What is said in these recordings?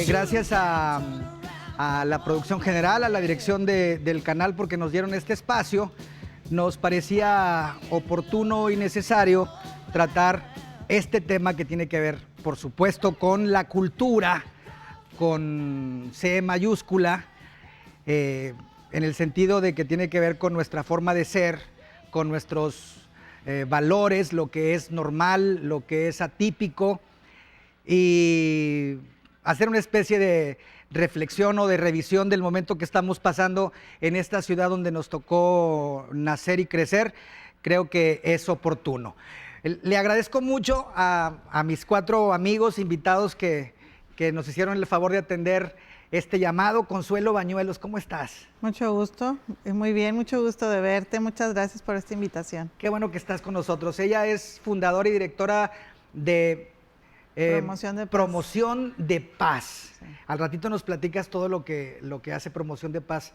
Gracias a la producción general, a la dirección del canal, porque nos dieron este espacio. Nos parecía oportuno y necesario tratar este tema que tiene que ver, por supuesto, con la cultura, con C mayúscula, en el sentido de que tiene que ver con nuestra forma de ser, con nuestros valores, lo que es normal, lo que es atípico, y hacer una especie de reflexión o de revisión del momento que estamos pasando en esta ciudad donde nos tocó nacer y crecer. Creo que es oportuno. Le agradezco mucho a mis 4 amigos invitados que nos hicieron el favor de atender este llamado. Consuelo Bañuelos, ¿cómo estás? Mucho gusto, muy bien, mucho gusto de verte. Muchas gracias por esta invitación. Qué bueno que estás con nosotros. Ella es fundadora y directora de Promoción de Paz. Sí. Al ratito nos platicas todo lo que hace Promoción de Paz.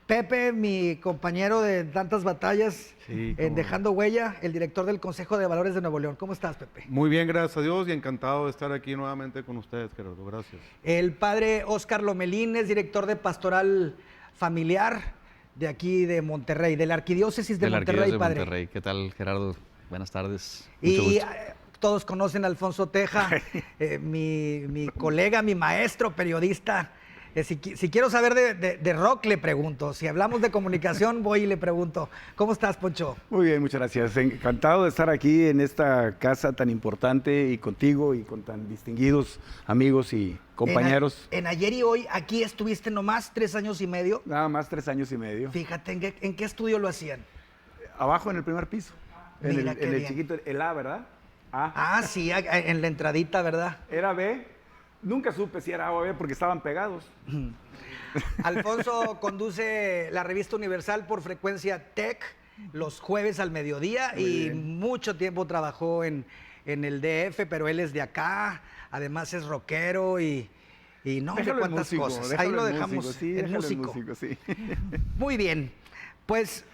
Pepe, mi compañero de tantas batallas, sí, en Dejando Huella, el director del Consejo de Valores de Nuevo León. ¿Cómo estás, Pepe? Muy bien, gracias a Dios, y encantado de estar aquí nuevamente con ustedes, Gerardo. Gracias. El padre Óscar Lomelín es director de Pastoral Familiar de aquí de Monterrey, de la Arquidiócesis de Monterrey, de padre. Monterrey. ¿Qué tal, Gerardo? Buenas tardes. Mucho gusto. Todos conocen a Alfonso Teja, mi colega, mi maestro, periodista. Si quiero saber de rock, le pregunto. Si hablamos de comunicación, voy y le pregunto. ¿Cómo estás, Poncho? Muy bien, muchas gracias. Encantado de estar aquí en esta casa tan importante y contigo y con tan distinguidos amigos y compañeros. En ayer y hoy, aquí estuviste nomás 3 años y medio. Nada más 3 años y medio. Fíjate, ¿en qué estudio lo hacían? Abajo en el primer piso. Mira, en el chiquito, el A, ¿verdad? A. Ah, sí, en la entradita, ¿verdad? Era B. Nunca supe si era A o B porque estaban pegados. Alfonso conduce la revista Universal por frecuencia TEC los jueves al mediodía. Muy y bien. Mucho tiempo trabajó en el DF, pero él es de acá. Además es rockero y no sé cuántas cosas. Ahí lo dejamos, sí, el músico. Sí. Muy bien, pues,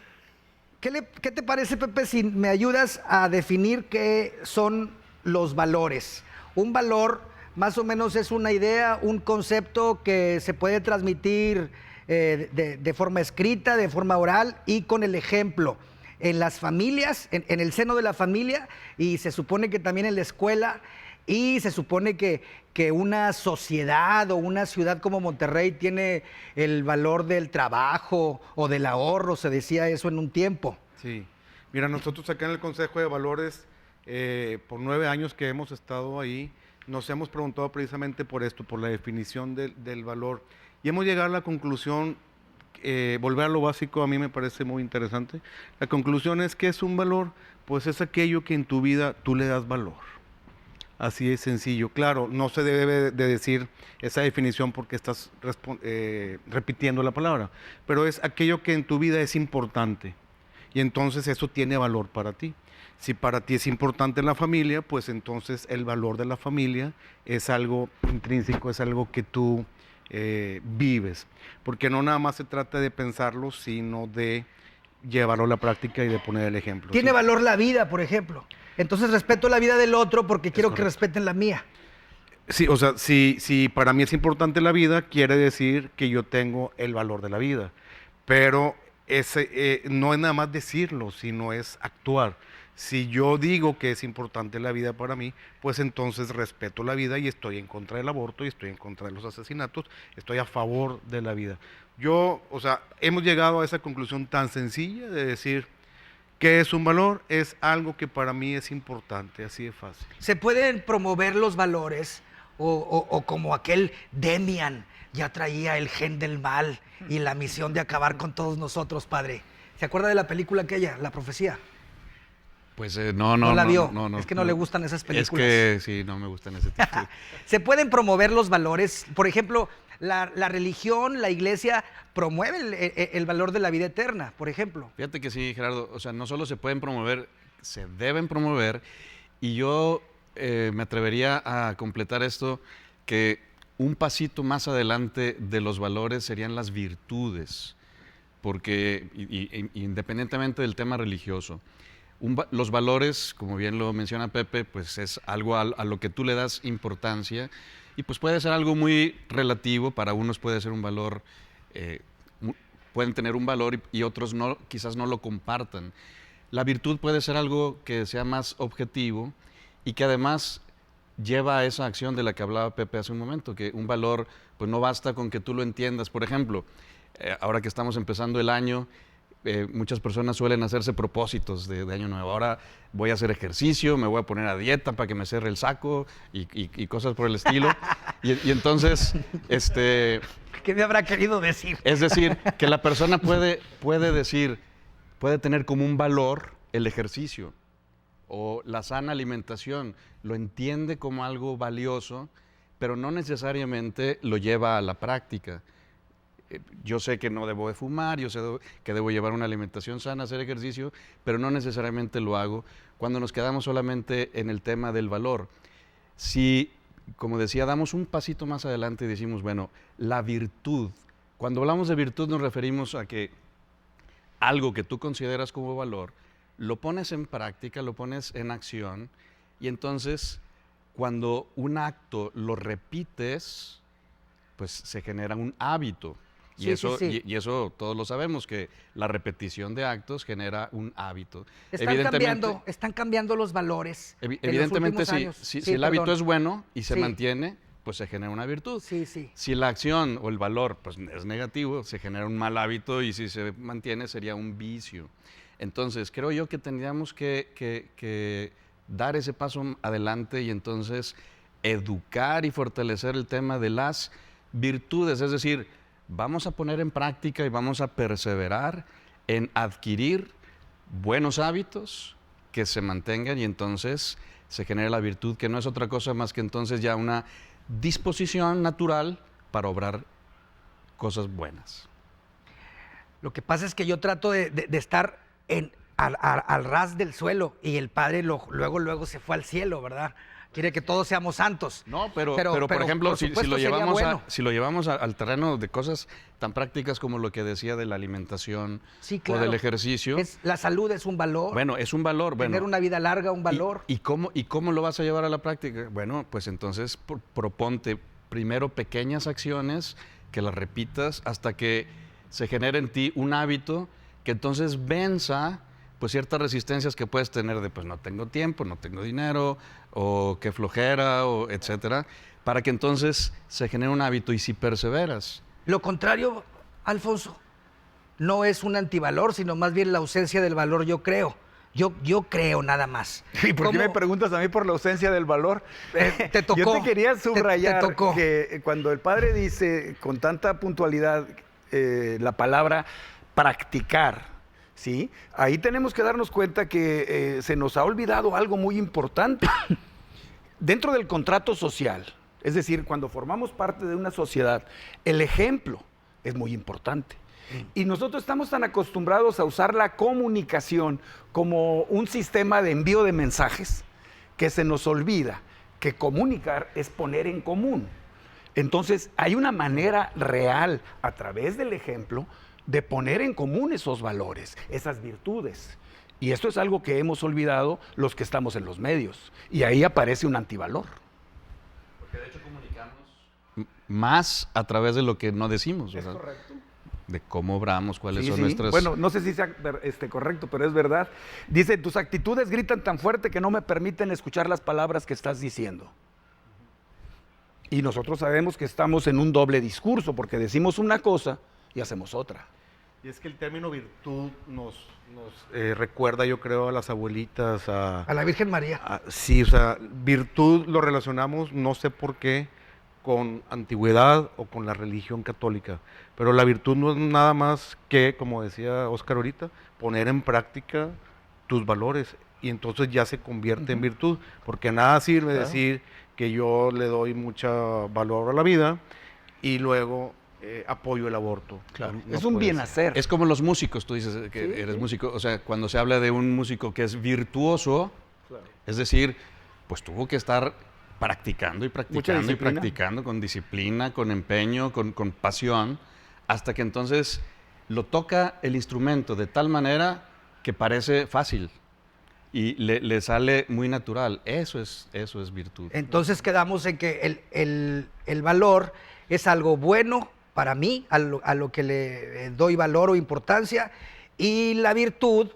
¿qué te parece, Pepe, si me ayudas a definir qué son los valores? Un valor más o menos es una idea, un concepto que se puede transmitir de forma escrita, de forma oral y con el ejemplo. En las familias, en el seno de la familia, y se supone que también en la escuela, y se supone que una sociedad o una ciudad como Monterrey tiene el valor del trabajo o del ahorro, se decía eso en un tiempo. Sí, mira, nosotros acá en el Consejo de Valores, por 9 años que hemos estado ahí, nos hemos preguntado precisamente por esto, por la definición del valor, y hemos llegado a la conclusión, volver a lo básico a mí me parece muy interesante. La conclusión es que es un valor, pues es aquello que en tu vida tú le das valor. Así es sencillo. Claro, no se debe de decir esa definición porque estás repitiendo la palabra, pero es aquello que en tu vida es importante, y entonces eso tiene valor para ti. Si para ti es importante la familia, pues entonces el valor de la familia es algo intrínseco, es algo que tú vives. Porque no nada más se trata de pensarlo, sino de llevarlo a la práctica y de poner el ejemplo. Tiene valor la vida, por ejemplo. Entonces respeto la vida del otro porque quiero que respeten la mía. Sí, o sea, si para mí es importante la vida, quiere decir que yo tengo el valor de la vida. Pero no es nada más decirlo, sino es actuar. Si yo digo que es importante la vida para mí, pues entonces respeto la vida y estoy en contra del aborto y estoy en contra de los asesinatos, estoy a favor de la vida. Hemos llegado a esa conclusión tan sencilla de decir que es un valor, es algo que para mí es importante, así de fácil. ¿Se pueden promover los valores o como aquel Demian ya traía el gen del mal y la misión de acabar con todos nosotros, padre? ¿Se acuerda de la película aquella, La Profecía? Pues no la vio. No, es que no le gustan esas películas. Es que sí, no me gustan ese tipo. ¿Se pueden promover los valores? Por ejemplo, la religión, la iglesia promueve el valor de la vida eterna, por ejemplo. Fíjate que sí, Gerardo. O sea, no solo se pueden promover, se deben promover. Y yo me atrevería a completar esto, que un pasito más adelante de los valores serían las virtudes. Porque, independientemente del tema religioso, Los valores, como bien lo menciona Pepe, pues es algo a lo que tú le das importancia y pues puede ser algo muy relativo. Para unos puede ser un valor, pueden tener un valor y otros no, quizás no lo compartan. La virtud puede ser algo que sea más objetivo y que además lleva a esa acción de la que hablaba Pepe hace un momento, que un valor pues no basta con que tú lo entiendas. Por ejemplo, ahora que estamos empezando el año, muchas personas suelen hacerse propósitos de año nuevo. Ahora voy a hacer ejercicio, me voy a poner a dieta para que me cierre el saco y cosas por el estilo. Y entonces, ¿Qué me habrá querido decir? es decir, que la persona puede tener como un valor el ejercicio o la sana alimentación, lo entiende como algo valioso, pero no necesariamente lo lleva a la práctica. Yo sé que no debo de fumar, yo sé que debo llevar una alimentación sana, hacer ejercicio, pero no necesariamente lo hago cuando nos quedamos solamente en el tema del valor. Si, como decía, damos un pasito más adelante y decimos, bueno, la virtud. Cuando hablamos de virtud nos referimos a que algo que tú consideras como valor, lo pones en práctica, lo pones en acción, y entonces cuando un acto lo repites, pues se genera un hábito. Y, Sí, eso, sí, sí. Y eso todos lo sabemos, que la repetición de actos genera un hábito. Están cambiando los valores. en los Evidentemente, últimos años. si Sí, el hábito perdón. es bueno y se Sí. mantiene, pues se genera una virtud. Sí, sí. Si la acción o el valor pues, es negativo, se genera un mal hábito y si se mantiene sería un vicio. Entonces, creo yo que tendríamos que dar ese paso adelante y entonces educar y fortalecer el tema de las virtudes. Es decir, vamos a poner en práctica y vamos a perseverar en adquirir buenos hábitos que se mantengan y entonces se genera la virtud, que no es otra cosa más que entonces ya una disposición natural para obrar cosas buenas. Lo que pasa es que yo trato de estar al ras del suelo y el Padre luego se fue al cielo, ¿verdad? Quiere que todos seamos santos. No, pero por ejemplo, por si supuesto lo sería llevamos, bueno. si lo llevamos al terreno de cosas tan prácticas como lo que decía de la alimentación Sí, o claro. del ejercicio, La salud es un valor. bueno, es un valor. Tener Bueno, una vida larga, un valor. ¿Y cómo lo vas a llevar a la práctica? Bueno, pues entonces proponte primero pequeñas acciones, que las repitas hasta que se genere en ti un hábito que entonces venza pues ciertas resistencias que puedes tener de pues no tengo tiempo, no tengo dinero, o qué flojera, o etcétera, para que entonces se genere un hábito. Y si perseveras, Lo contrario, Alfonso, no es un antivalor, sino más bien la ausencia del valor, yo creo. Yo creo nada más. ¿Y por qué ¿Cómo? me preguntas a mí por la ausencia del valor? Te tocó. Yo te quería subrayar Te tocó. que cuando el padre dice con tanta puntualidad la palabra practicar, ¿sí? Ahí tenemos que darnos cuenta que se nos ha olvidado algo muy importante. Dentro del contrato social, es decir, cuando formamos parte de una sociedad, el ejemplo es muy importante. Y nosotros estamos tan acostumbrados a usar la comunicación como un sistema de envío de mensajes que se nos olvida que comunicar es poner en común. Entonces, hay una manera real a través del ejemplo de poner en común esos valores, esas virtudes. Y esto es algo que hemos olvidado los que estamos en los medios. Y ahí aparece un antivalor. porque de hecho comunicamos más a través de lo que no decimos, ¿verdad? ¿Es correcto? De cómo obramos, cuáles Sí, son sí. nuestras... Bueno, no sé si sea correcto, pero es verdad. Dice, tus actitudes gritan tan fuerte que no me permiten escuchar las palabras que estás diciendo. Y nosotros sabemos que estamos en un doble discurso, porque decimos una cosa y hacemos otra. Y es que el término virtud nos recuerda, yo creo, a las abuelitas, A la Virgen María. sí, o sea, virtud lo relacionamos, no sé por qué, con antigüedad o con la religión católica. Pero la virtud no es nada más que, como decía Óscar ahorita, poner en práctica tus valores y entonces ya se convierte en virtud. Porque nada sirve decir que yo le doy mucho valor a la vida y luego apoyo el aborto. Claro. No Es un puede bien ser. hacer. Es como los músicos, tú dices que eres músico, o sea, cuando se habla de un músico que es virtuoso, es decir, pues tuvo que estar practicando y practicando y disciplina. practicando con disciplina, con empeño, con pasión, hasta que entonces lo toca el instrumento de tal manera que parece fácil. y le sale muy natural. Eso es virtud. Entonces quedamos en que el valor es algo bueno para mí, a lo que le doy valor o importancia, y la virtud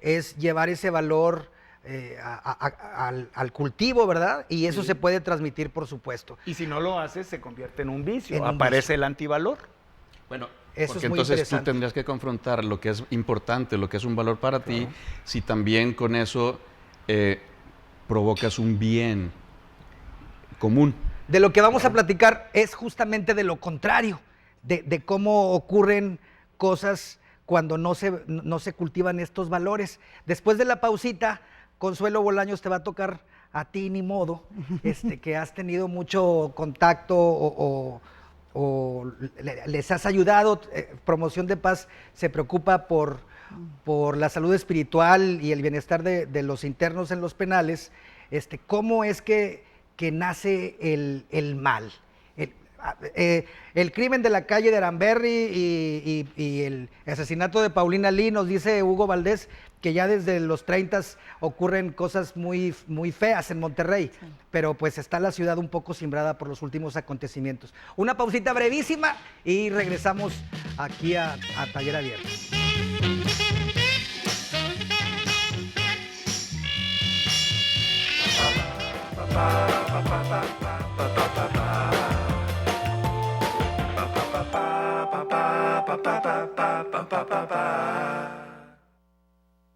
es llevar ese valor al cultivo, ¿verdad? Y eso se puede transmitir, por supuesto. Y si no lo haces, se convierte en un vicio. En un Aparece el antivalor. Bueno, Eso porque es muy entonces tú interesante. tendrías que confrontar lo que es importante, lo que es un valor para ti, si también con eso provocas un bien común. De lo que vamos a platicar es justamente de lo contrario, de cómo ocurren cosas cuando no se cultivan estos valores. Después de la pausita, Consuelo Bolaños, te va a tocar a ti, ni modo, que has tenido mucho contacto o les has ayudado. Promoción de Paz se preocupa por la salud espiritual y el bienestar de los internos en los penales. ¿Cómo es que nace el mal? El crimen de la calle de Aramberri y el asesinato de Paulina Lee, nos dice Hugo Valdés que ya desde los 30 ocurren cosas muy, muy feas en Monterrey, pero pues está la ciudad un poco cimbrada por los últimos acontecimientos. Una pausita brevísima y regresamos aquí a Taller Abierto.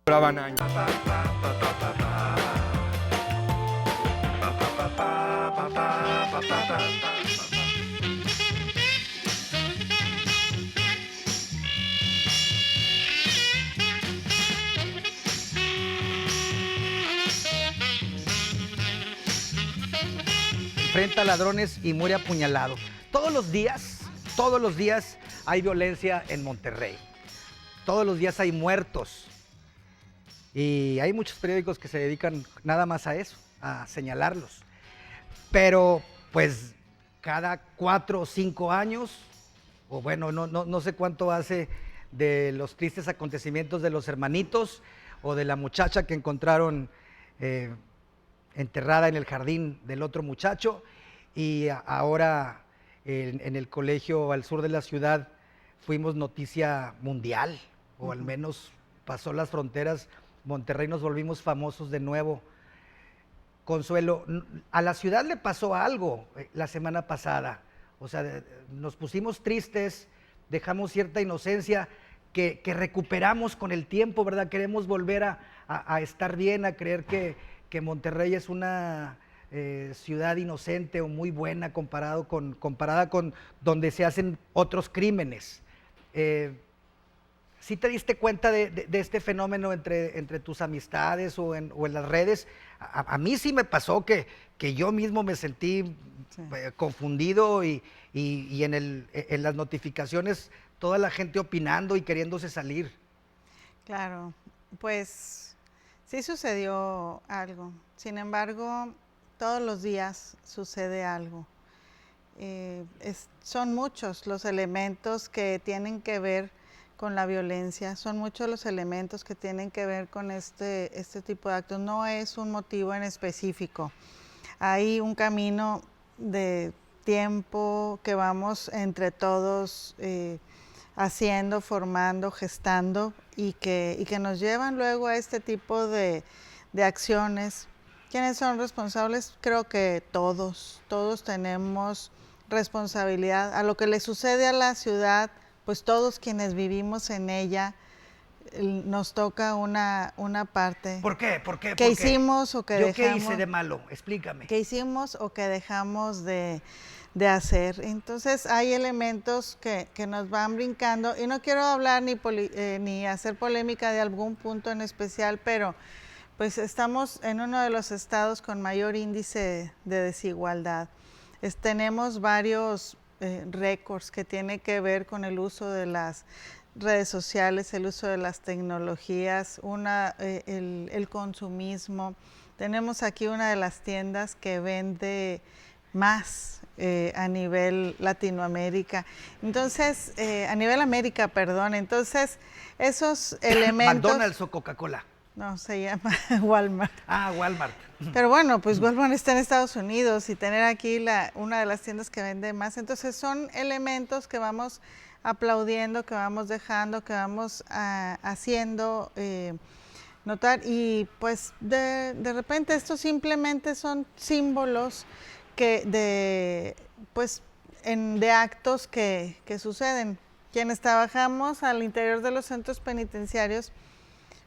Duraban años. Enfrenta a ladrones y muere apuñalado. Todos los días hay violencia en Monterrey. Todos los días hay muertos. Y hay muchos periódicos que se dedican nada más a eso, a señalarlos. Pero pues cada 4 o 5 años, o bueno, no sé cuánto hace de los tristes acontecimientos de los hermanitos o de la muchacha que encontraron enterrada en el jardín del otro muchacho, y ahora en el colegio al sur de la ciudad fuimos noticia mundial, o al menos pasó las fronteras. Monterrey, nos volvimos famosos de nuevo. Consuelo, a la ciudad le pasó algo la semana pasada. O sea, nos pusimos tristes, dejamos cierta inocencia que recuperamos con el tiempo, ¿verdad? Queremos volver a estar bien, a creer que Monterrey es una ciudad inocente o muy buena comparada con donde se hacen otros crímenes. ¿Sí te diste cuenta de este fenómeno entre tus amistades o en las redes? A mí sí me pasó que yo mismo me sentí confundido y en las notificaciones toda la gente opinando y queriéndose salir. Claro, pues sí sucedió algo. Sin embargo, todos los días sucede algo. Son muchos los elementos que tienen que ver con la violencia, son muchos los elementos que tienen que ver con este tipo de actos. No es un motivo en específico. Hay un camino de tiempo que vamos entre todos haciendo, formando, gestando y que nos llevan luego a este tipo de acciones. ¿Quiénes son responsables? Creo que todos tenemos responsabilidad. A lo que le sucede a la ciudad, pues todos quienes vivimos en ella, nos toca una parte. ¿Por qué? ¿Qué hicimos o que dejamos? ¿Yo qué hice de malo? Explícame. ¿Qué hicimos o que dejamos de hacer? Entonces hay elementos que nos van brincando, y no quiero hablar ni hacer polémica de algún punto en especial, pero pues estamos en uno de los estados con mayor índice de desigualdad. Tenemos varios récords que tienen que ver con el uso de las redes sociales, el uso de las tecnologías, el consumismo. Tenemos aquí una de las tiendas que vende más a nivel Latinoamérica. Entonces, a nivel América, perdón. Entonces, esos elementos... ¿McDonald's o Coca-Cola? No, se llama Walmart. Ah, Walmart. Pero bueno, pues Walmart está en Estados Unidos y tener aquí una de las tiendas que vende más. Entonces son elementos que vamos aplaudiendo, que vamos dejando, que vamos haciendo notar. Y pues de repente estos simplemente son símbolos de actos que suceden. Quienes trabajamos al interior de los centros penitenciarios,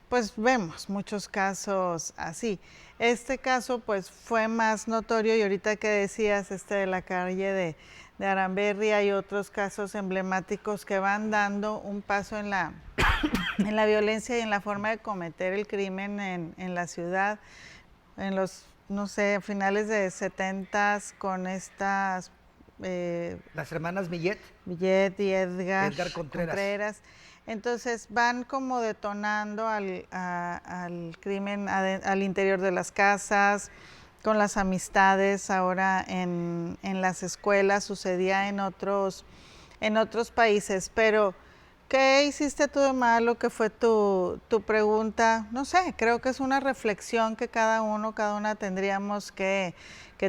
pues vemos muchos casos así. Este caso pues fue más notorio y ahorita que decías de la calle de Aramberri, hay otros casos emblemáticos que van dando un paso en la violencia y en la forma de cometer el crimen en la ciudad. En los, no sé, finales de 70s con estas... Las hermanas Millet y Edgar Contreras. Entonces van como detonando al crimen al interior de las casas, con las amistades, ahora en las escuelas, sucedía en otros países. Pero, ¿qué hiciste tú de malo? ¿Qué fue tu pregunta? No sé, creo que es una reflexión que cada una tendríamos que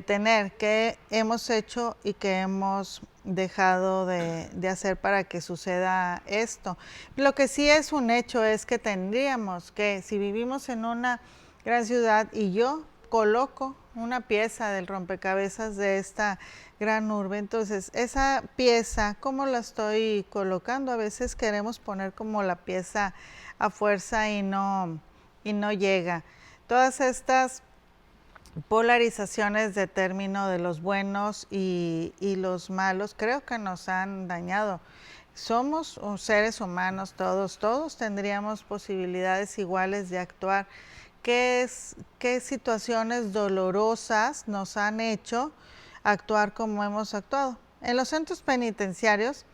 tener, qué hemos hecho y qué hemos dejado de hacer para que suceda esto. Lo que sí es un hecho es que tendríamos que, si vivimos en una gran ciudad y yo coloco una pieza del rompecabezas de esta gran urbe, entonces esa pieza, ¿cómo la estoy colocando? A veces queremos poner como la pieza a fuerza y no llega. Todas estas polarizaciones de término de los buenos y los malos creo que nos han dañado. Somos seres humanos todos tendríamos posibilidades iguales de actuar. ¿Qué situaciones dolorosas nos han hecho actuar como hemos actuado? En los centros penitenciarios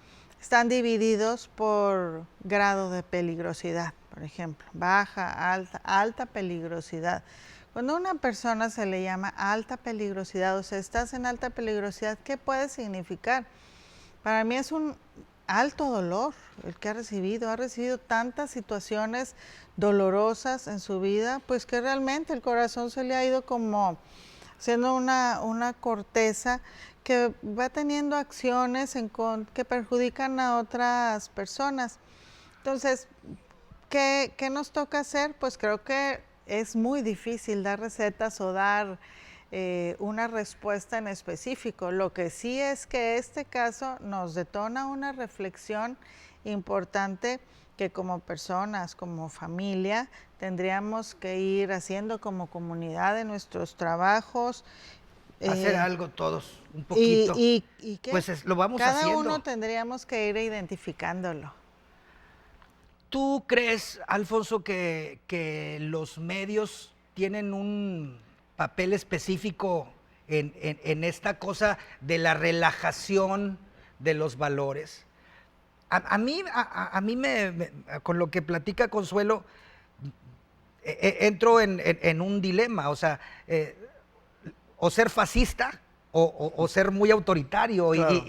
están divididos por grado de peligrosidad, por ejemplo, baja, alta peligrosidad. Cuando a una persona se le llama alta peligrosidad, o sea, estás en alta peligrosidad, ¿qué puede significar? Para mí es un alto dolor el que ha recibido tantas situaciones dolorosas en su vida, pues que realmente el corazón se le ha ido como siendo una corteza que va teniendo acciones que perjudican a otras personas. Entonces, ¿qué nos toca hacer? Pues creo que es muy difícil dar recetas o dar una respuesta en específico. Lo que sí es que este caso nos detona una reflexión importante que como personas, como familia, tendríamos que ir haciendo como comunidad en nuestros trabajos. Hacer algo todos, un poquito. ¿Y qué? Pues lo vamos Cada haciendo. uno tendríamos que ir identificándolo. ¿Tú crees, Alfonso, que los medios tienen un papel específico en esta cosa de la relajación de los valores? A mí con lo que platica Consuelo, entro en un dilema, o sea, o ser fascista o ser muy autoritario, Claro.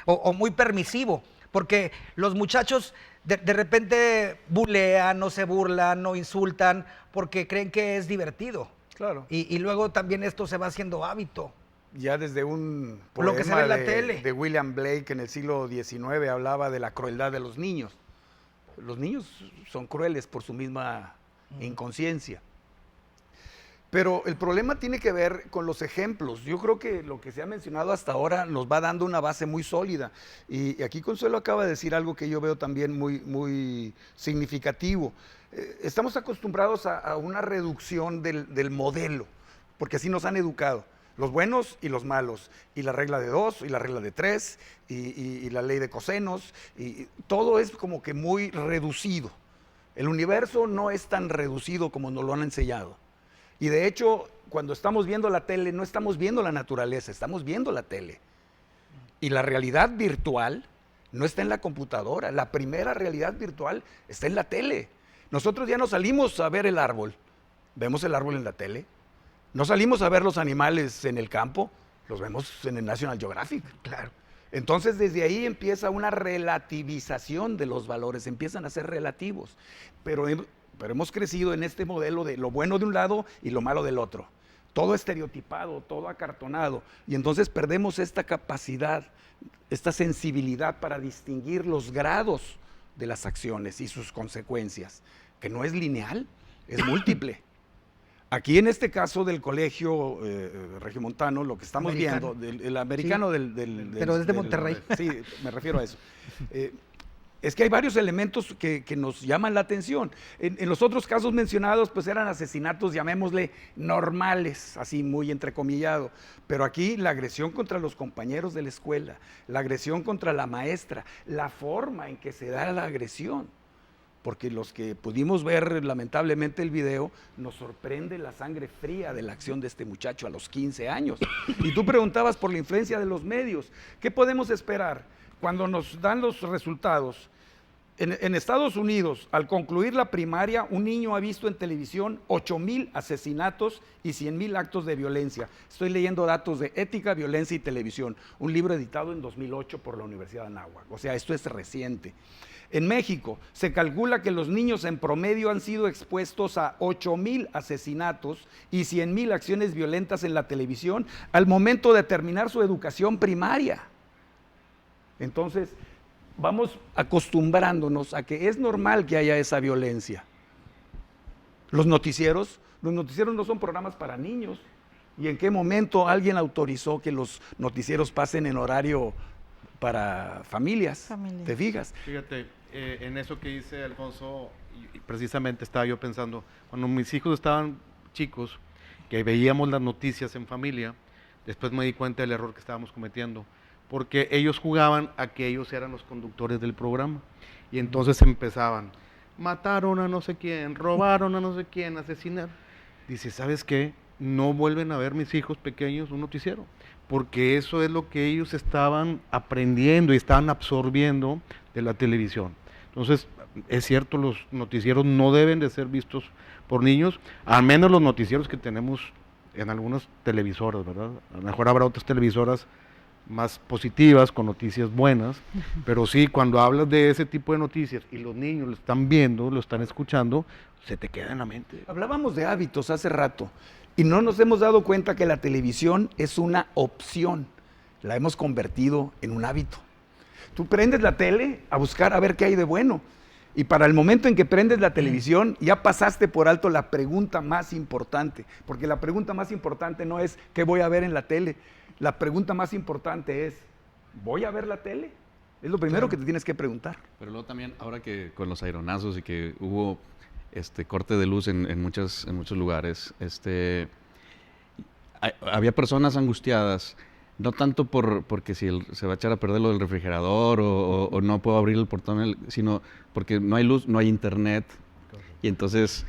o muy permisivo, porque los muchachos de repente bulean, o se burlan, o insultan, porque creen que es divertido. Claro. Y luego también esto se va haciendo hábito. Ya desde un Lo que se ve en la tele. de William Blake en el siglo XIX hablaba de la crueldad de los niños. Los niños son crueles por su misma inconsciencia. Pero el problema tiene que ver con los ejemplos. Yo creo que lo que se ha mencionado hasta ahora nos va dando una base muy sólida. Y aquí Consuelo acaba de decir algo que yo veo también muy significativo. Estamos acostumbrados a una reducción del modelo, porque así nos han educado. Los buenos y los malos, y la regla de 2, y la regla de 3, y la ley de cosenos, y todo es como que muy reducido. El universo no es tan reducido como nos lo han enseñado. Y de hecho, cuando estamos viendo la tele, no estamos viendo la naturaleza, estamos viendo la tele. Y la realidad virtual no está en la computadora, la primera realidad virtual está en la tele. Nosotros ya no salimos a ver el árbol, vemos el árbol en la tele. No salimos a ver los animales en el campo, los vemos en el National Geographic. Claro. Entonces desde ahí empieza una relativización de los valores, empiezan a ser relativos. Pero pero hemos crecido en este modelo de lo bueno de un lado y lo malo del otro. Todo estereotipado, todo acartonado. Y entonces perdemos esta capacidad, esta sensibilidad para distinguir los grados de las acciones y sus consecuencias, que no es lineal, es múltiple. Aquí en este caso del colegio regiomontano, lo que estamos Americano. viendo, el americano Sí, pero es de Monterrey. Sí, me refiero a eso. Es que hay varios elementos que nos llaman la atención. En los otros casos mencionados, pues eran asesinatos, llamémosle, normales, así muy entrecomillado. Pero aquí la agresión contra los compañeros de la escuela, la agresión contra la maestra, la forma en que se da la agresión. Porque los que pudimos ver lamentablemente el video, nos sorprende la sangre fría de la acción de este muchacho a los 15 años. Y tú preguntabas por la influencia de los medios. ¿Qué podemos esperar cuando nos dan los resultados? En Estados Unidos, al concluir la primaria, un niño ha visto en televisión 8,000 asesinatos y 100,000 actos de violencia. Estoy leyendo datos de Ética, Violencia y Televisión, un libro editado en 2008 por la Universidad de Anáhuac. O sea, esto es reciente. En México, se calcula que los niños en promedio han sido expuestos a 8,000 asesinatos y 100,000 acciones violentas en la televisión al momento de terminar su educación primaria. Entonces, vamos acostumbrándonos a que es normal que haya esa violencia. Los noticieros no son programas para niños. ¿Y en qué momento alguien autorizó que los noticieros pasen en horario para familias? ¿Te fijas? Fíjate, en eso que dice Alfonso, y precisamente estaba yo pensando, cuando mis hijos estaban chicos, que veíamos las noticias en familia, después me di cuenta del error que estábamos cometiendo, porque ellos jugaban a que ellos eran los conductores del programa, y entonces empezaban, mataron a no sé quién, robaron a no sé quién, asesinaron. Dice, ¿sabes qué? No vuelven a ver mis hijos pequeños un noticiero, porque eso es lo que ellos estaban aprendiendo y estaban absorbiendo de la televisión. Entonces, es cierto, los noticieros no deben de ser vistos por niños, al menos los noticieros que tenemos en algunas televisoras, ¿verdad? A lo mejor habrá otras televisoras más positivas, con noticias buenas, pero sí, cuando hablas de ese tipo de noticias y los niños lo están viendo, lo están escuchando, se te queda en la mente. Hablábamos de hábitos hace rato y no nos hemos dado cuenta que la televisión es una opción, la hemos convertido en un hábito. Tú prendes la tele a buscar a ver qué hay de bueno y para el momento en que prendes la televisión ya pasaste por alto la pregunta más importante, porque la pregunta más importante no es ¿qué voy a ver en la tele? La pregunta más importante es ¿voy a ver la tele? Es lo primero que te tienes que preguntar. Pero luego también, ahora que con los aeronazos y que hubo corte de luz en muchos lugares, había personas angustiadas, no tanto porque si se va a echar a perder lo del refrigerador o no puedo abrir el portón, sino porque no hay luz, no hay internet. Y entonces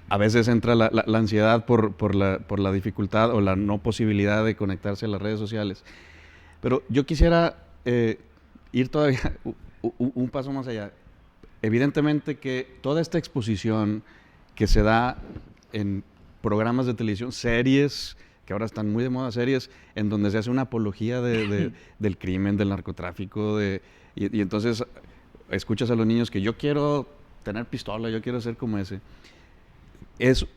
a veces entra la ansiedad por la dificultad o la no posibilidad de conectarse a las redes sociales. Pero yo quisiera ir todavía un paso más allá. Evidentemente que toda esta exposición que se da en programas de televisión, series, que ahora están muy de moda, series, en donde se hace una apología del crimen, del narcotráfico, y entonces escuchas a los niños que yo quiero tener pistola, yo quiero ser como ese.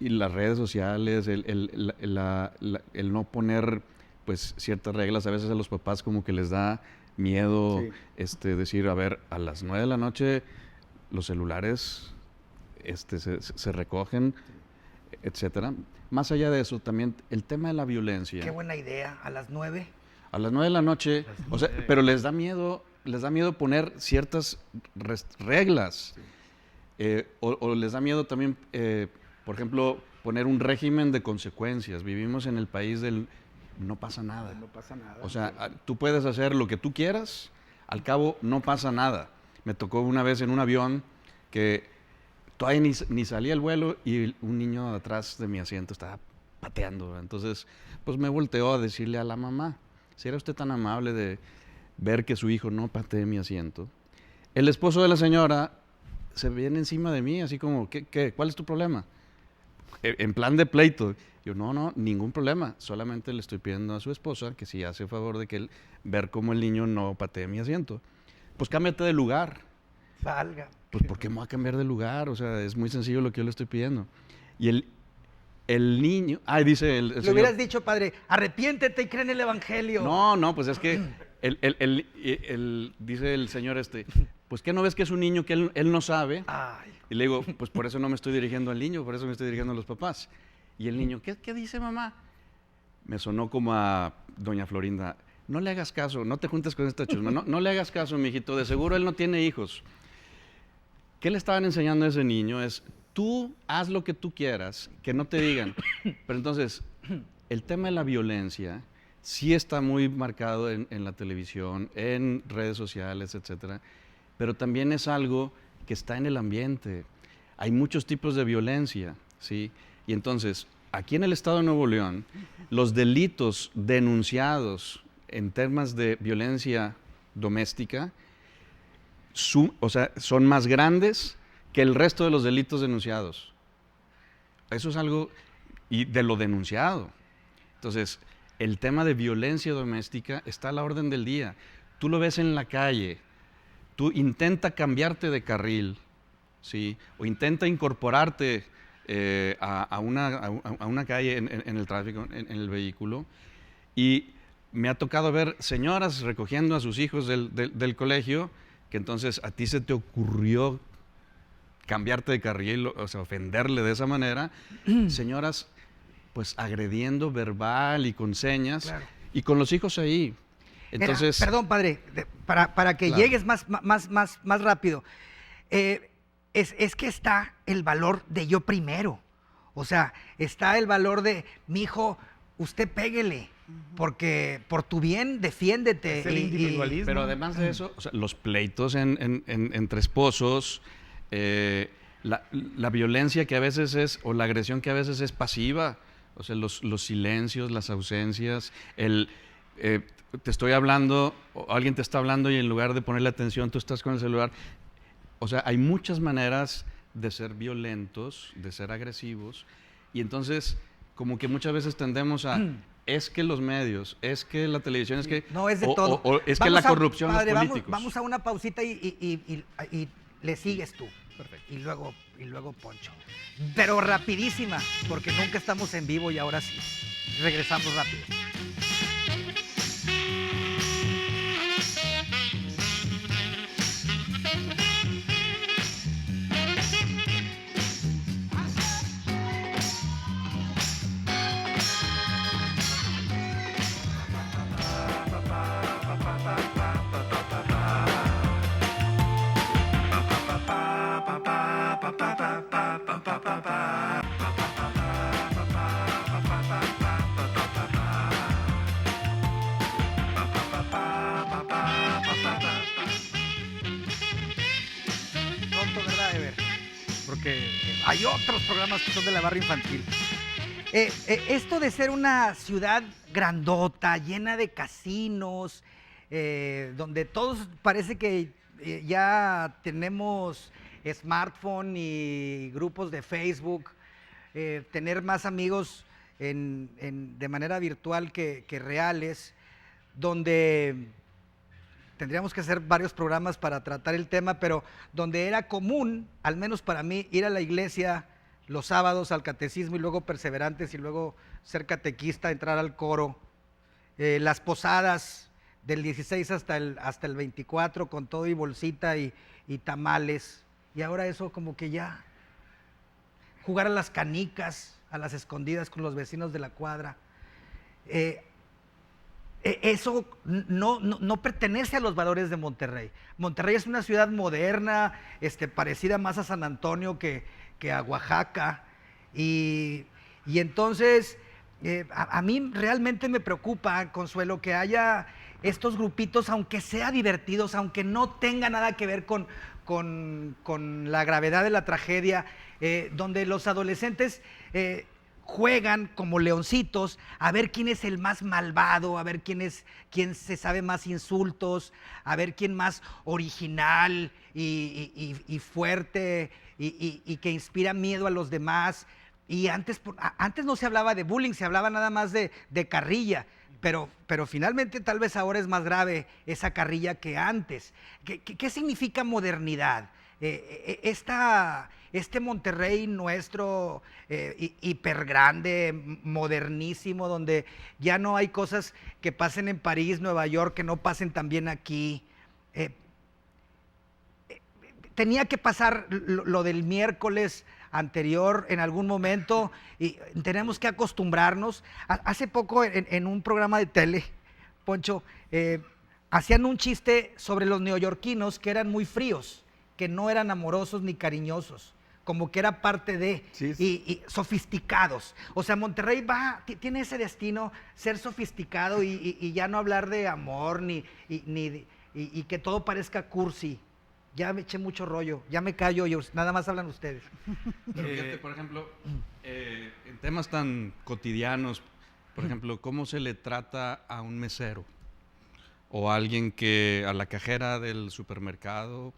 Y las redes sociales, el no poner pues ciertas reglas, a veces a los papás como que les da miedo decir, a ver, a las 9 de la noche los celulares se recogen, etcétera. Más allá de eso, también el tema de la violencia. Qué buena idea, a las 9. A las 9 de la noche, o sea, pero les da miedo poner ciertas reglas. O les da miedo también, por ejemplo, poner un régimen de consecuencias. Vivimos en el país del no pasa nada. No pasa nada. O sea, tú puedes hacer lo que tú quieras, al cabo no pasa nada. Me tocó una vez en un avión que todavía ni salía el vuelo y un niño atrás de mi asiento estaba pateando. Entonces, pues me volteó a decirle a la mamá, si era usted tan amable de ver que su hijo no patee mi asiento. El esposo de la señora se viene encima de mí, así como, ¿qué? ¿Cuál es tu problema? En plan de pleito. Yo, no, ningún problema. Solamente le estoy pidiendo a su esposa que si hace favor de que ver cómo el niño no patee mi asiento. Pues cámbiate de lugar. Salga. pues ¿por qué me voy a cambiar de lugar? O sea, es muy sencillo lo que yo le estoy pidiendo. Y el niño, dice el Le señor, hubieras dicho, padre, arrepiéntete y cree en el evangelio. no, pues es que dice el señor pues ¿qué no ves que es un niño que él no sabe? Ay. Y le digo, pues por eso no me estoy dirigiendo al niño, por eso me estoy dirigiendo a los papás. Y el niño, ¿qué dice mamá? Me sonó como a doña Florinda, no le hagas caso, no te juntes con esta chusma, no le hagas caso, mijito, de seguro él no tiene hijos. ¿Qué le estaban enseñando a ese niño? Es, tú haz lo que tú quieras, que no te digan. Pero entonces, el tema de la violencia sí está muy marcado en la televisión, en redes sociales, etcétera, pero también es algo que está en el ambiente. Hay muchos tipos de violencia, ¿sí? Y entonces, aquí en el estado de Nuevo León, los delitos denunciados en temas de violencia doméstica, son más grandes que el resto de los delitos denunciados. Eso es algo, y de lo denunciado. Entonces, el tema de violencia doméstica está a la orden del día. Tú lo ves en la calle, tú intenta cambiarte de carril, ¿sí? O intenta incorporarte a una calle en el tráfico, en el vehículo, y me ha tocado ver señoras recogiendo a sus hijos del colegio, que entonces a ti se te ocurrió cambiarte de carril, o sea, ofenderle de esa manera, señoras pues agrediendo verbal y con señas, Claro. y con los hijos ahí. Entonces, Perdón, padre, para que Claro. llegues más rápido. Es que está el valor de yo primero. O sea, está el valor de, mi hijo, usted péguele, porque por tu bien defiéndete. Es el individualismo. pero además de eso, o sea, los pleitos entre esposos, la violencia que a veces es, o la agresión que a veces es pasiva, o sea, los silencios, las ausencias, te estoy hablando, o alguien te está hablando y en lugar de ponerle atención, tú estás con el celular. O sea, hay muchas maneras de ser violentos, de ser agresivos, y entonces como que muchas veces tendemos a, es que los medios, es que la televisión, es que... No, es de o- todo. o es que Vamos la corrupción, padre, los políticos. Vamos a una pausita y le sigues tú. Perfecto. Y luego Poncho. Pero rapidísima, porque nunca estamos en vivo y ahora sí. Regresamos rápido. Pronto, ¿verdad, Ever? Porque hay otros programas que son de la barra infantil. Esto de ser una ciudad grandota, llena de casinos, donde todos parece que ya tenemos smartphone y grupos de Facebook, tener más amigos de manera virtual que reales, donde tendríamos que hacer varios programas para tratar el tema, pero donde era común, al menos para mí, ir a la iglesia los sábados al catecismo y luego perseverantes y luego ser catequista, entrar al coro, las posadas del 16 hasta el 24 con todo y bolsita y tamales, y ahora eso como que ya, jugar a las canicas, a las escondidas con los vecinos de la cuadra, eso no pertenece a los valores de Monterrey. Monterrey es una ciudad moderna, parecida más a San Antonio que a Oaxaca. Y entonces, a mí realmente me preocupa, Consuelo, que haya estos grupitos, aunque sea divertidos, aunque no tenga nada que ver con la gravedad de la tragedia, donde los adolescentes juegan como leoncitos a ver quién es el más malvado, a ver quién se sabe más insultos, a ver quién más original y fuerte y que inspira miedo a los demás. Y antes no se hablaba de bullying, se hablaba nada más de carrilla, pero finalmente tal vez ahora es más grave esa carrilla que antes. ¿Qué significa modernidad? este Monterrey nuestro, hiper grande, modernísimo, donde ya no hay cosas que pasen en París, Nueva York, que no pasen también aquí. Tenía que pasar lo del miércoles anterior en algún momento y tenemos que acostumbrarnos. Hace poco en un programa de tele, Poncho, hacían un chiste sobre los neoyorquinos que eran muy fríos, que no eran amorosos ni cariñosos, como que era parte de, Sí. y sofisticados. O sea, Monterrey tiene ese destino, ser sofisticado y ya no hablar de amor y que todo parezca cursi. Ya me eché mucho rollo, ya me callo yo, nada más hablan ustedes. Pero fíjate, por ejemplo, en temas tan cotidianos, por ejemplo, ¿cómo se le trata a un mesero? O a alguien a la cajera del supermercado,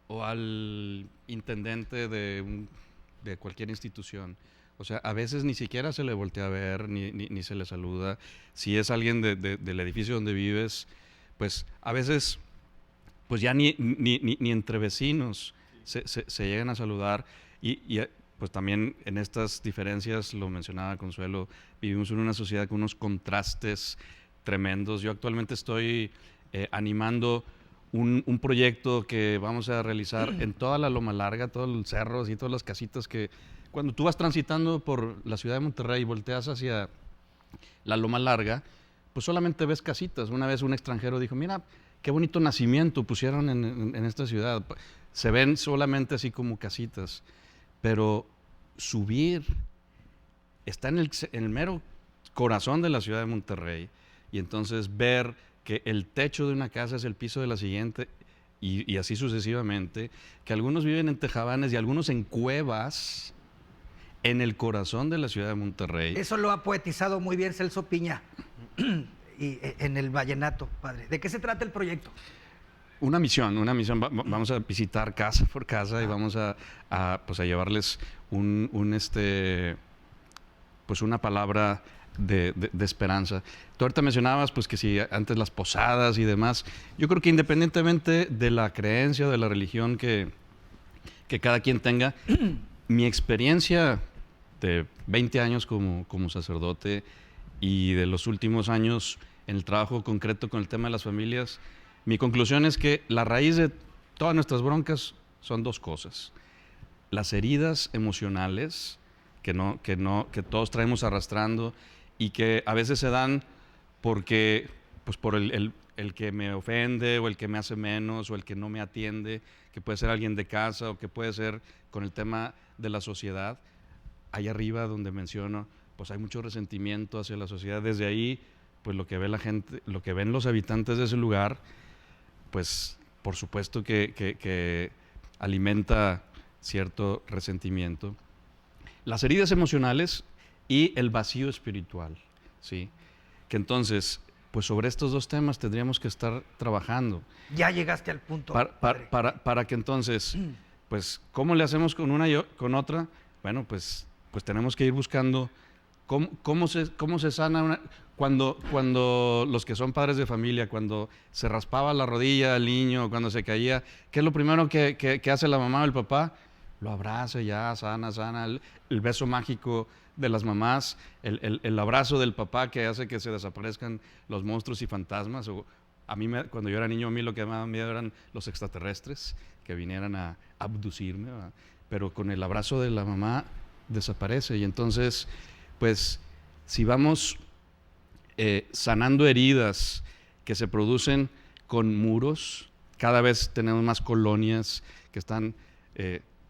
o al intendente de cualquier institución. O sea, a veces ni siquiera se le voltea a ver, ni se le saluda. Si es alguien del edificio donde vives, pues a veces pues ya ni entre vecinos se llegan a saludar y pues también en estas diferencias, lo mencionaba Consuelo, vivimos en una sociedad con unos contrastes tremendos. Yo actualmente estoy animando un proyecto que vamos a realizar en toda la Loma Larga, todos los cerros y todas las casitas que cuando tú vas transitando por la ciudad de Monterrey y volteas hacia la Loma Larga, pues solamente ves casitas. Una vez un extranjero dijo, mira, qué bonito nacimiento pusieron en esta ciudad. Se ven solamente así como casitas, pero subir está en el mero corazón de la ciudad de Monterrey y entonces ver que el techo de una casa es el piso de la siguiente y así sucesivamente, que algunos viven en tejabanes y algunos en cuevas en el corazón de la ciudad de Monterrey. Eso lo ha poetizado muy bien Celso Piña y en el Vallenato, padre. ¿De qué se trata el proyecto? Una misión. Vamos a visitar casa por casa y vamos a llevarles pues una palabra de esperanza. Tú ahorita mencionabas pues que si antes las posadas y demás, yo creo que independientemente de la creencia o de la religión que cada quien tenga, mi experiencia de 20 años como sacerdote y de los últimos años en el trabajo concreto con el tema de las familias, mi conclusión es que la raíz de todas nuestras broncas son dos cosas: las heridas emocionales que todos traemos arrastrando y que a veces se dan porque pues por el que me ofende o el que me hace menos o el que no me atiende, que puede ser alguien de casa o que puede ser con el tema de la sociedad. Allá arriba donde menciono, pues hay mucho resentimiento hacia la sociedad. Desde ahí, pues lo que ve la gente, lo que ven los habitantes de ese lugar, pues por supuesto que alimenta cierto resentimiento. Las heridas emocionales y el vacío espiritual, ¿sí? Que entonces, pues sobre estos dos temas tendríamos que estar trabajando. Ya llegaste al punto. Para que entonces, pues, ¿cómo le hacemos con una y con otra? Bueno, pues tenemos que ir buscando cómo se sana cuando los que son padres de familia, cuando se raspaba la rodilla al niño, cuando se caía, ¿qué es lo primero que hace la mamá o el papá? Lo abraza ya, sana, el beso mágico de las mamás, el abrazo del papá que hace que se desaparezcan los monstruos y fantasmas. O a mí, cuando yo era niño, a mí lo que me daba miedo eran los extraterrestres que vinieran a abducirme, ¿verdad? Pero con el abrazo de la mamá desaparece. Y entonces, pues, si vamos sanando heridas que se producen con muros, cada vez tenemos más colonias que están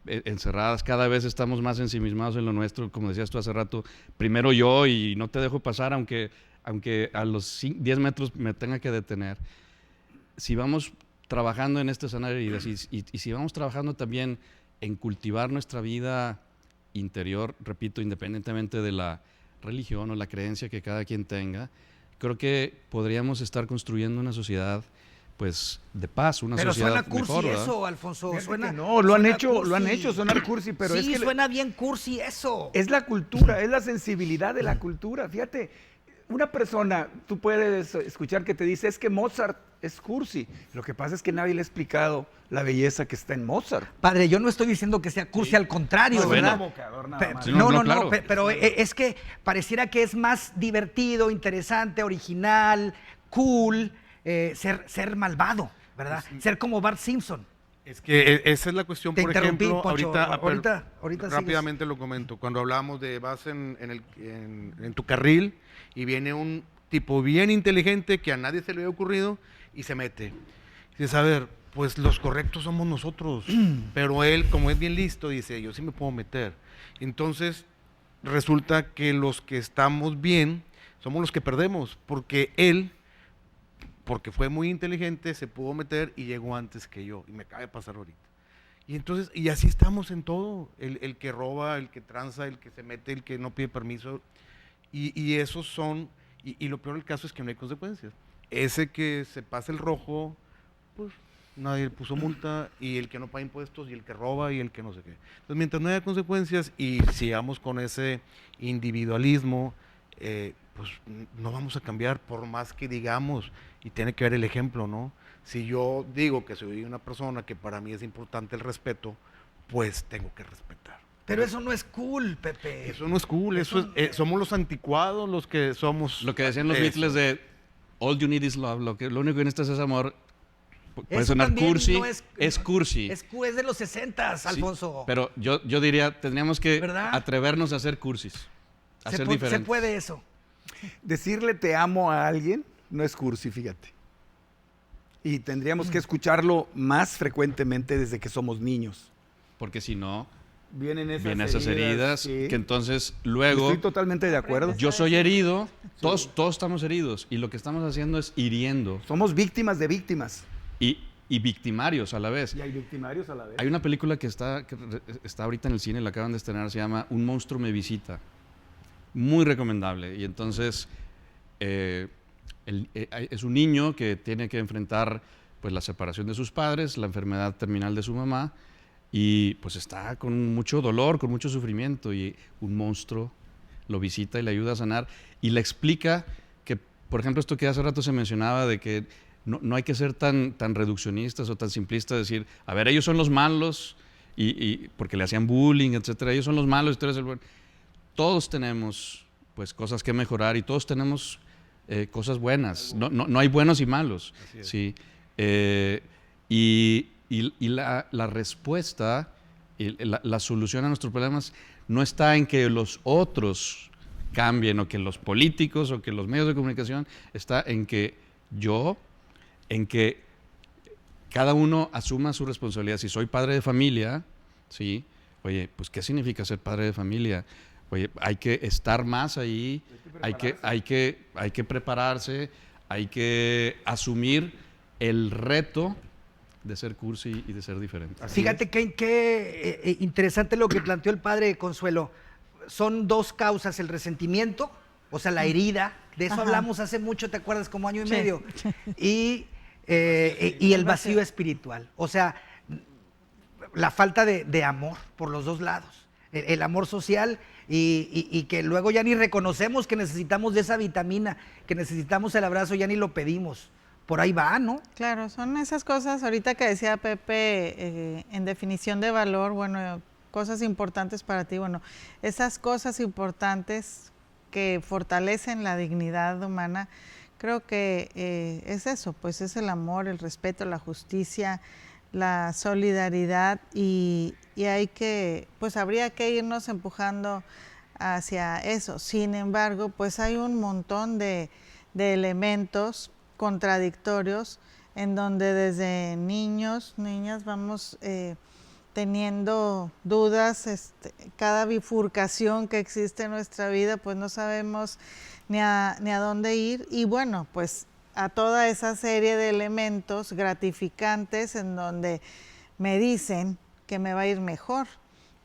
encerradas, cada vez estamos más ensimismados en lo nuestro, como decías tú hace rato, primero yo y no te dejo pasar aunque a los 10 metros me tenga que detener. Si vamos trabajando en este sanar heridas y si vamos trabajando también en cultivar nuestra vida interior, repito, independientemente de la religión o la creencia que cada quien tenga, creo que podríamos estar construyendo una sociedad pues de paz, una pero sociedad suena cursi mejor, eso, Alfonso. Suena, no, lo han hecho sonar cursi, pero sí, es que suena bien cursi eso. Es la cultura, es la sensibilidad de la cultura. Fíjate, una persona, tú puedes escuchar que te dice, es que Mozart es cursi. Lo que pasa es que nadie le ha explicado la belleza que está en Mozart. Padre, yo no estoy diciendo que sea cursi, al contrario, No, ¿verdad? es un evocador nada más. Sí, No, no, claro. pero es que pareciera que es más divertido, interesante, original, cool, ser malvado, ¿verdad? Ser como Bart Simpson. Es que esa es la cuestión, Te por interrumpí, ejemplo, Poncho. Ahorita sigues. rápidamente lo comento. Cuando hablamos de vas en tu carril y viene un tipo bien inteligente que a nadie se le había ocurrido y se mete. Y dices, a ver, pues los correctos somos nosotros, pero él, como es bien listo, dice, yo sí me puedo meter. Entonces, resulta que los que estamos bien somos los que perdemos, porque él, porque fue muy inteligente, se pudo meter y llegó antes que yo, y me acaba de pasar ahorita. Y entonces, y así estamos en todo, el que roba, el que tranza, el que se mete, el que no pide permiso, y esos son, y lo peor del caso es que no hay consecuencias. Ese que se pasa el rojo, pues nadie le puso multa, y el que no paga impuestos, y el que roba, y el que no sé qué. Entonces, mientras no haya consecuencias y sigamos con ese individualismo, pues no vamos a cambiar por más que digamos, y tiene que ver el ejemplo, ¿no? Si yo digo que soy una persona que para mí es importante el respeto, pues tengo que respetar. Pero eso no es cool, Pepe. Eso no es cool, somos los anticuados los que somos. Lo que decían los eso. Beatles de All you need is love, lo único que necesitas es amor. Puede Eso sonar también cursi, no es cursi. Es de los 60s, Sí, Alfonso. pero yo diría, tendríamos que ¿Verdad? atrevernos a ser cursis, a ser se diferentes. puede eso. Decirle te amo a alguien no es cursi, fíjate. Y tendríamos que escucharlo más frecuentemente desde que somos niños. Porque si no, Vienen esas heridas sí. que entonces luego Estoy totalmente de acuerdo. yo soy herido, todos estamos heridos y lo que estamos haciendo es hiriendo Somos víctimas de víctimas. y victimarios a la vez. Y hay victimarios a la vez. Hay una película que está ahorita en el cine, la acaban de estrenar, se llama Un monstruo me visita. Muy recomendable. Y entonces es un niño que tiene que enfrentar pues la separación de sus padres, la enfermedad terminal de su mamá, y pues está con mucho dolor, con mucho sufrimiento, y un monstruo lo visita y le ayuda a sanar y le explica que, por ejemplo, esto que hace rato se mencionaba de que no hay que ser tan reduccionistas o tan simplistas, decir, a ver, ellos son los malos, y porque le hacían bullying, etcétera, ellos son los malos y tú eres el bueno. Todos tenemos pues cosas que mejorar y todos tenemos cosas buenas. No hay buenos y malos. Sí. Y la respuesta, la solución a nuestros problemas no está en que los otros cambien o que los políticos o que los medios de comunicación, está en que cada uno asuma su responsabilidad. Si soy padre de familia, ¿sí? Oye, pues ¿qué significa ser padre de familia? Oye, hay que estar más ahí, hay que prepararse, hay que asumir el reto de ser cursi y de ser diferente. Fíjate qué interesante lo que planteó el padre Consuelo. Son dos causas, el resentimiento, o sea, la herida, de eso hablamos hace mucho, ¿te acuerdas? Como año y medio. Y el vacío espiritual, o sea, la falta de amor por los dos lados, el amor social y que luego ya ni reconocemos que necesitamos de esa vitamina, que necesitamos el abrazo, ya ni lo pedimos. Por ahí va, ¿no? Claro, son esas cosas, ahorita que decía Pepe, en definición de valor, bueno, cosas importantes para ti, bueno, esas cosas importantes que fortalecen la dignidad humana, creo que es eso, pues es el amor, el respeto, la justicia, la solidaridad y hay que, pues habría que irnos empujando hacia eso. Sin embargo, pues hay un montón de elementos contradictorios en donde desde niños, niñas vamos teniendo dudas, cada bifurcación que existe en nuestra vida, pues no sabemos ni a dónde ir y bueno, pues a toda esa serie de elementos gratificantes en donde me dicen que me va a ir mejor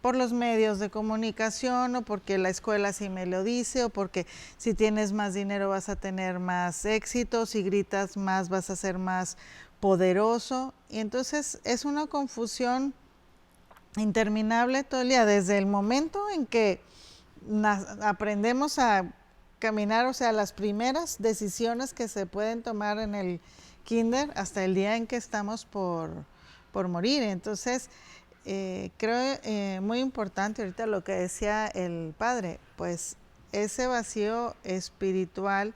por los medios de comunicación o porque la escuela sí me lo dice o porque si tienes más dinero vas a tener más éxito, si gritas más vas a ser más poderoso y entonces es una confusión interminable todo el día desde el momento en que aprendemos a caminar, o sea, las primeras decisiones que se pueden tomar en el kinder hasta el día en que estamos por morir. Entonces, creo muy importante ahorita lo que decía el padre, pues ese vacío espiritual,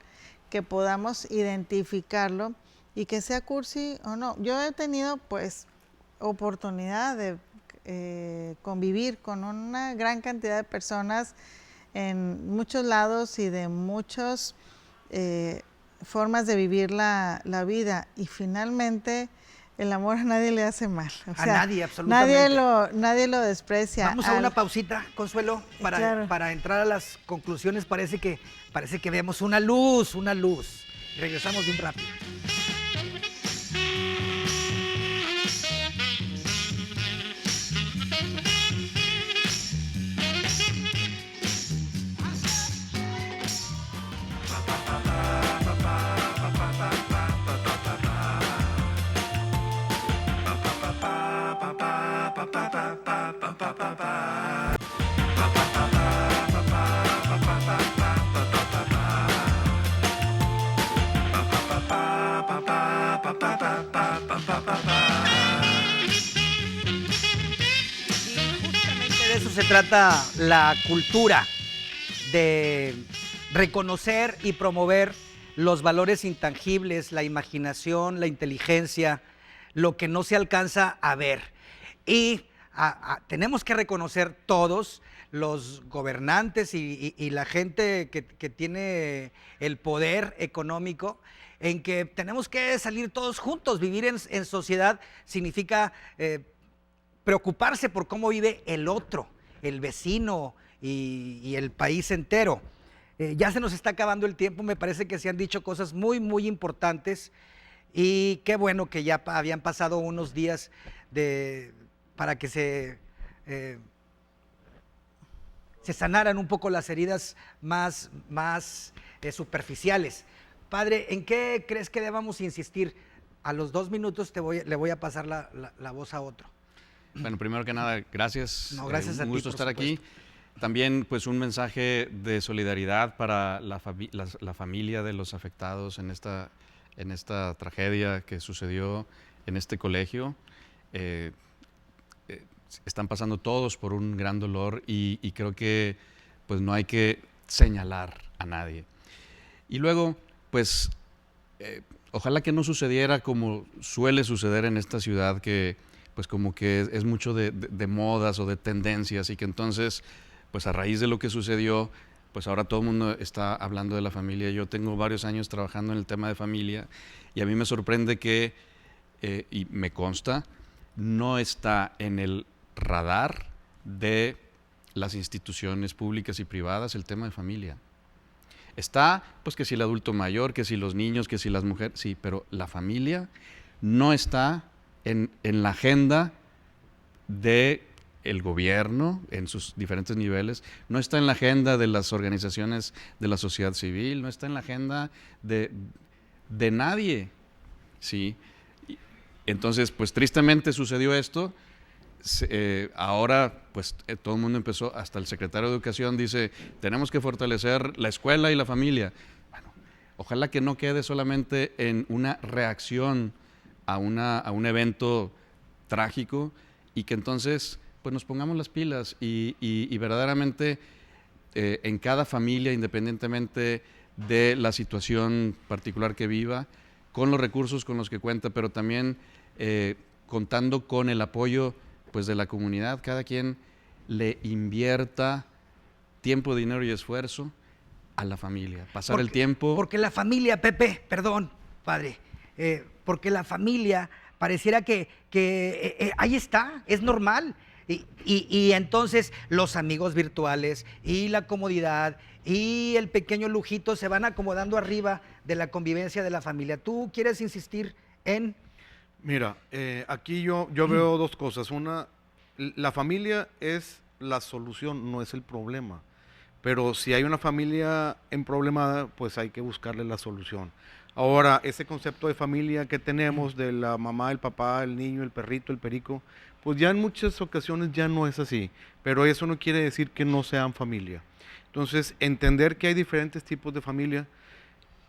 que podamos identificarlo y que sea cursi o no. Yo he tenido pues oportunidad de convivir con una gran cantidad de personas en muchos lados y de muchas formas de vivir la vida, y finalmente el amor a nadie le hace mal. O sea, nadie, absolutamente. Nadie lo desprecia. Vamos a una pausita, Consuelo, Claro. para entrar a las conclusiones. Parece que vemos una luz. Regresamos bien rápido. De eso se trata la cultura, de reconocer y promover los valores intangibles, la imaginación, la inteligencia, lo que no se alcanza a ver. Y tenemos que reconocer todos, los gobernantes y la gente que tiene el poder económico, en que tenemos que salir todos juntos. Vivir en sociedad significa preocuparse por cómo vive el otro, el vecino y el país entero. Ya se nos está acabando el tiempo, me parece que se han dicho cosas muy, muy importantes, y qué bueno que ya habían pasado unos días para que se sanaran un poco las heridas más superficiales. Padre, ¿en qué crees que debamos insistir? A los 2 minutos le voy a pasar la voz a otro. Bueno, primero que nada, gracias. No, gracias a ti, un gusto por estar aquí. supuesto. También, pues, un mensaje de solidaridad para la familia de los afectados en esta tragedia que sucedió en este colegio. Están pasando todos por un gran dolor y creo que, pues, no hay que señalar a nadie. Y luego, pues, ojalá que no sucediera como suele suceder en esta ciudad, que pues como que es mucho de modas o de tendencias, y que entonces, pues a raíz de lo que sucedió, pues ahora todo el mundo está hablando de la familia. Yo tengo varios años trabajando en el tema de familia, y a mí me sorprende que, y me consta, no está en el radar de las instituciones públicas y privadas el tema de familia. Está, pues, que si el adulto mayor, que si los niños, que si las mujeres, sí, pero la familia no está en la agenda del gobierno en sus diferentes niveles, no está en la agenda de las organizaciones de la sociedad civil, no está en la agenda de nadie, ¿sí? Entonces, pues tristemente sucedió esto. Ahora, pues todo el mundo empezó, hasta el secretario de Educación dice, tenemos que fortalecer la escuela y la familia. Bueno, ojalá que no quede solamente en una reacción a un evento trágico, y que entonces, pues, nos pongamos las pilas y verdaderamente en cada familia, independientemente de la situación particular que viva, con los recursos con los que cuenta, pero también contando con el apoyo, pues, de la comunidad, cada quien le invierta tiempo, dinero y esfuerzo a la familia, pasar el tiempo. Porque la familia, Pepe, perdón, padre, porque la familia pareciera que ahí está, es normal. Y entonces los amigos virtuales y la comodidad y el pequeño lujito se van acomodando arriba de la convivencia de la familia. ¿Tú quieres insistir en...? Mira, aquí yo veo dos cosas. Una, la familia es la solución, no es el problema. Pero si hay una familia emproblemada, pues hay que buscarle la solución. Ahora, ese concepto de familia que tenemos, de la mamá, el papá, el niño, el perrito, el perico, pues ya en muchas ocasiones ya no es así. Pero eso no quiere decir que no sean familia. Entonces, entender que hay diferentes tipos de familia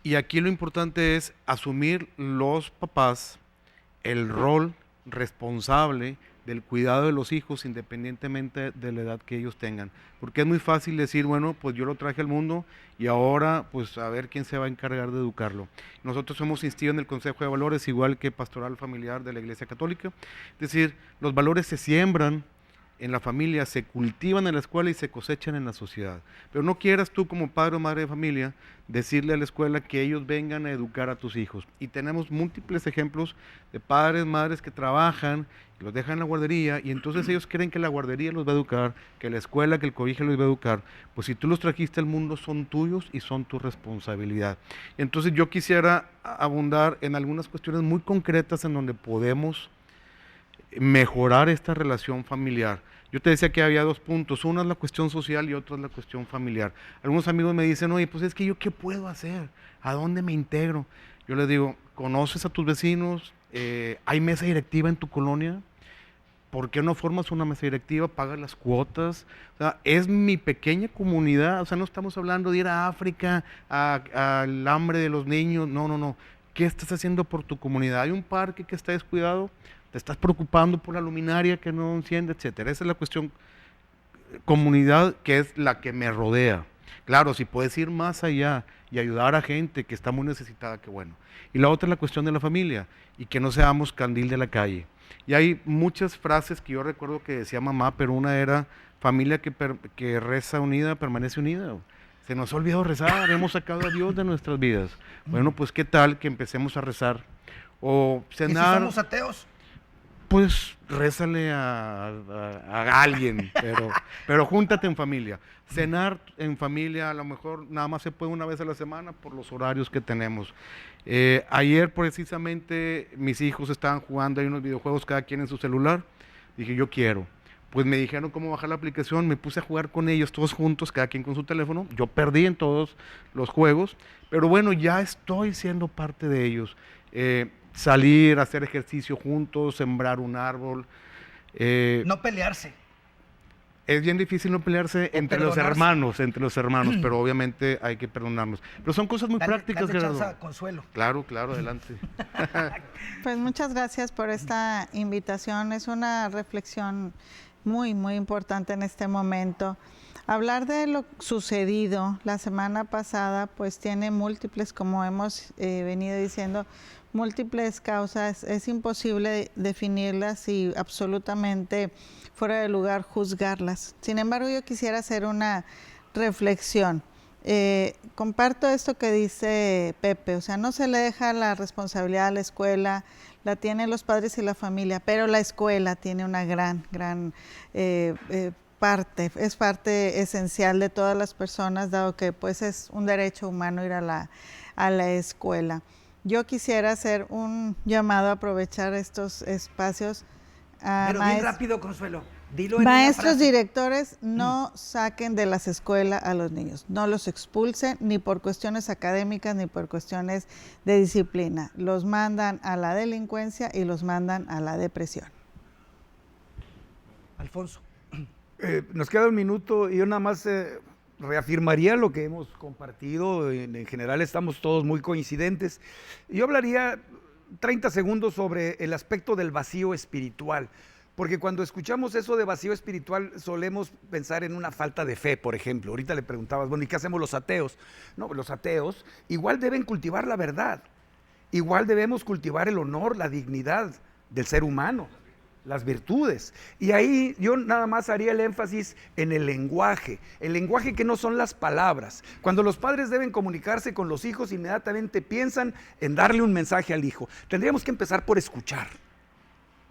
y aquí lo importante es asumir los papás el rol responsable del cuidado de los hijos independientemente de la edad que ellos tengan. Porque es muy fácil decir, bueno, pues yo lo traje al mundo y ahora pues a ver quién se va a encargar de educarlo. Nosotros hemos insistido en el Consejo de Valores, igual que Pastoral Familiar de la Iglesia Católica. Es decir, los valores se siembran en la familia, se cultivan en la escuela y se cosechan en la sociedad. Pero no quieras tú como padre o madre de familia decirle a la escuela que ellos vengan a educar a tus hijos. Y tenemos múltiples ejemplos de padres, madres que trabajan, y los dejan en la guardería y entonces ellos creen que la guardería los va a educar, que la escuela, que el colegio los va a educar. Pues si tú los trajiste al mundo son tuyos y son tu responsabilidad. Entonces yo quisiera abundar en algunas cuestiones muy concretas en donde podemos mejorar esta relación familiar. Yo te decía que había 2 puntos, una es la cuestión social y otra es la cuestión familiar. Algunos amigos me dicen, oye, pues es que yo ¿qué puedo hacer? ¿A dónde me integro? Yo les digo, ¿conoces a tus vecinos? ¿Hay mesa directiva en tu colonia? ¿Por qué no formas una mesa directiva? ¿Pagas las cuotas? O sea, es mi pequeña comunidad, o sea, no estamos hablando de ir a África al hambre de los niños, no. ¿Qué estás haciendo por tu comunidad? ¿Hay un parque que está descuidado? ¿Te estás preocupando por la luminaria que no enciende, etcétera? Esa es la cuestión comunidad, que es la que me rodea. Claro, si puedes ir más allá y ayudar a gente que está muy necesitada, qué bueno. Y la otra es la cuestión de la familia, y que no seamos candil de la calle. Y hay muchas frases que yo recuerdo que decía mamá, pero una era, familia que reza unida, permanece unida. Se nos ha olvidado rezar, hemos sacado a Dios de nuestras vidas. Bueno, pues qué tal que empecemos a rezar. O cenar. ¿Y si somos ateos? Pues rézale a alguien, pero júntate en familia. Cenar en familia a lo mejor nada más se puede una vez a la semana por los horarios que tenemos. Ayer precisamente mis hijos estaban jugando ahí unos videojuegos cada quien en su celular. Dije, yo quiero. Pues me dijeron cómo bajar la aplicación, me puse a jugar con ellos todos juntos, cada quien con su teléfono. Yo perdí en todos los juegos, pero bueno, ya estoy siendo parte de ellos. Salir, hacer ejercicio juntos, sembrar un árbol. No pelearse. Es bien difícil no pelearse entre los hermanos, pero obviamente hay que perdonarnos. Pero son cosas muy prácticas, Gerardo. Consuelo. Claro, adelante. Pues muchas gracias por esta invitación. Es una reflexión muy, muy importante en este momento. Hablar de lo sucedido la semana pasada, pues tiene múltiples, como hemos venido diciendo, múltiples causas. Es imposible definirlas y absolutamente fuera de lugar juzgarlas. Sin embargo, yo quisiera hacer una reflexión. Comparto esto que dice Pepe, o sea, no se le deja la responsabilidad a la escuela, la tienen los padres y la familia, pero la escuela tiene una gran parte, es parte esencial de todas las personas, dado que pues es un derecho humano ir a la escuela. Yo quisiera hacer un llamado a aprovechar estos espacios. Pero bien rápido, Consuelo. Dilo en Maestros, una frase. directores, no saquen de las escuelas a los niños, no los expulsen ni por cuestiones académicas ni por cuestiones de disciplina. Los mandan a la delincuencia y los mandan a la depresión. Alfonso. Nos queda un minuto y yo nada más reafirmaría lo que hemos compartido. En general estamos todos muy coincidentes. Yo hablaría 30 segundos sobre el aspecto del vacío espiritual. Porque cuando escuchamos eso de vacío espiritual solemos pensar en una falta de fe, por ejemplo. Ahorita le preguntabas, bueno, ¿y qué hacemos los ateos? No, los ateos igual deben cultivar la verdad, igual debemos cultivar el honor, la dignidad del ser humano, las virtudes. Y ahí yo nada más haría el énfasis en el lenguaje que no son las palabras. Cuando los padres deben comunicarse con los hijos, inmediatamente piensan en darle un mensaje al hijo. Tendríamos que empezar por escuchar.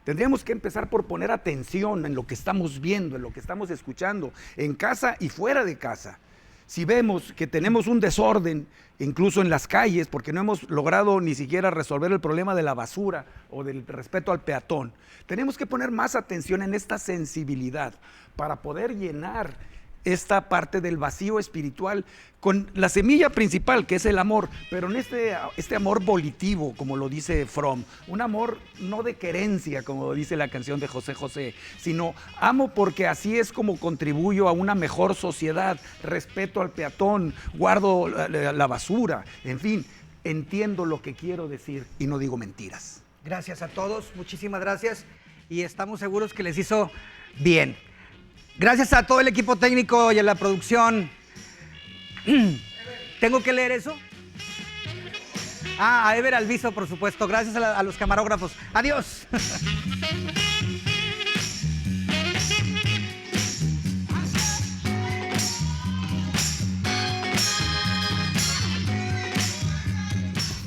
Tendríamos que empezar por poner atención en lo que estamos viendo, en lo que estamos escuchando, en casa y fuera de casa. Si vemos que tenemos un desorden, incluso en las calles, porque no hemos logrado ni siquiera resolver el problema de la basura o del respeto al peatón, tenemos que poner más atención en esta sensibilidad para poder llenar esta parte del vacío espiritual con la semilla principal, que es el amor, pero en este amor volitivo, como lo dice Fromm, un amor no de querencia, como dice la canción de José José, sino amo porque así es como contribuyo a una mejor sociedad, respeto al peatón, guardo la basura, en fin, entiendo lo que quiero decir y no digo mentiras. Gracias a todos, muchísimas gracias y estamos seguros que les hizo bien. Gracias a todo el equipo técnico y a la producción. ¿Tengo que leer eso? A Ever Alviso, por supuesto. Gracias a los camarógrafos. Adiós.